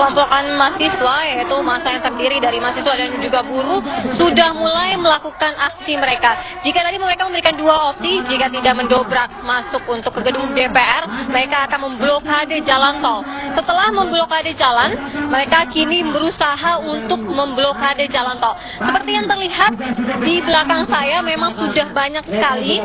sekelompokan mahasiswa, yaitu massa yang terdiri dari mahasiswa dan juga buruh, sudah mulai melakukan aksi mereka. Jika tadi mereka memberikan dua opsi, jika tidak mendobrak masuk untuk ke gedung DPR, mereka akan memblokade jalan tol. Setelah memblokade jalan, mereka kini berusaha untuk memblokade jalan tol. Seperti yang terlihat di belakang saya, memang sudah banyak sekali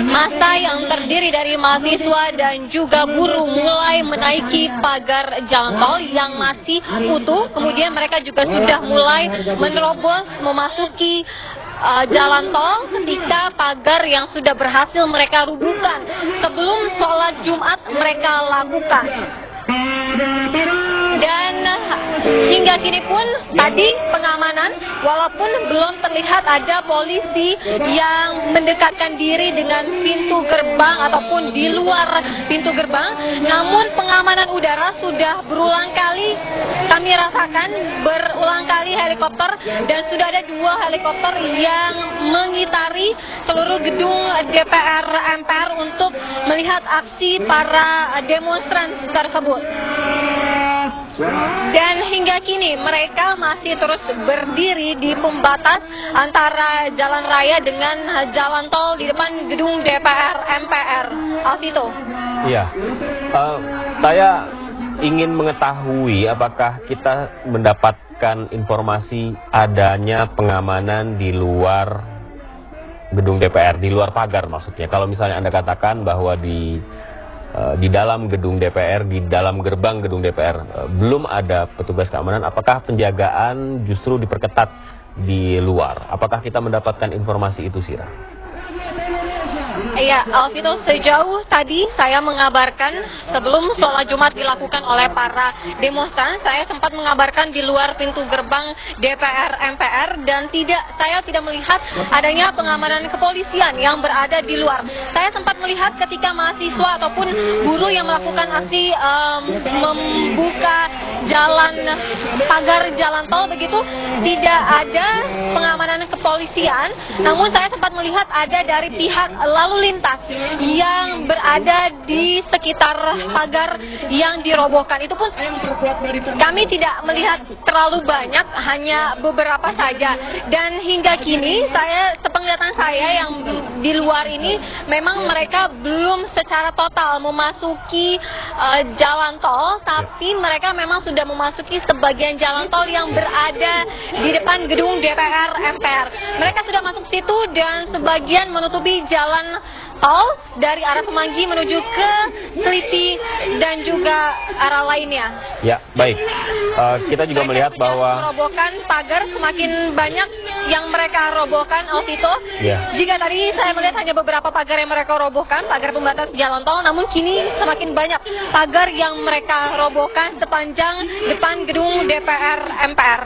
massa yang terdiri dari mahasiswa dan juga buruh mulai menaiki pagar jalan tol yang masih utuh. Kemudian mereka juga sudah mulai menerobos memasuki jalan tol ketika pagar yang sudah berhasil mereka rubuhkan sebelum sholat Jumat mereka lakukan. Dan hingga kini pun tadi pengamanan, walaupun belum terlihat ada polisi yang mendekatkan diri dengan pintu gerbang ataupun di luar pintu gerbang, namun pengamanan udara sudah berulang kali kami rasakan, berulang kali helikopter, dan sudah ada 2 helikopter yang mengitari seluruh gedung DPR MPR untuk melihat aksi para demonstran tersebut. Dan hingga kini mereka masih terus berdiri di pembatas antara jalan raya dengan jalan tol di depan gedung DPR MPR. Alvito. Iya, saya ingin mengetahui apakah kita mendapatkan informasi adanya pengamanan di luar gedung DPR, di luar pagar maksudnya. Kalau misalnya Anda katakan bahwa di dalam gedung DPR, di dalam gerbang gedung DPR belum ada petugas keamanan, apakah penjagaan justru diperketat di luar? Apakah kita mendapatkan informasi itu, Sira? Iya, Alvito, sejauh tadi saya mengabarkan sebelum sholat Jumat dilakukan oleh para demonstran, saya sempat mengabarkan di luar pintu gerbang DPR MPR dan saya tidak melihat adanya pengamanan kepolisian yang berada di luar. Saya sempat melihat ketika mahasiswa ataupun buruh yang melakukan aksi membuka jalan pagar jalan tol begitu, tidak ada pengamanan kepolisian, namun saya sempat melihat ada dari pihak lalu lintas yang berada di sekitar pagar yang dirobohkan. Itu pun kami tidak melihat terlalu banyak, hanya beberapa saja. Dan hingga kini sepenglihatan saya yang di luar ini, memang mereka belum secara total memasuki jalan tol, tapi mereka memang sudah memasuki sebagian jalan tol yang berada di depan gedung DPR MPR. Mereka sudah masuk situ dan sebagian menutupi jalan tol dari arah Semanggi menuju ke Selipi dan juga arah lainnya. Ya, baik. Kita juga melihat bahwa merobohkan pagar, semakin banyak yang mereka robohkan, Alvito. Ya. Jika tadi saya melihat hanya beberapa pagar yang mereka robohkan, pagar pembatas jalan tol, namun kini semakin banyak pagar yang mereka robohkan sepanjang depan gedung DPR MPR.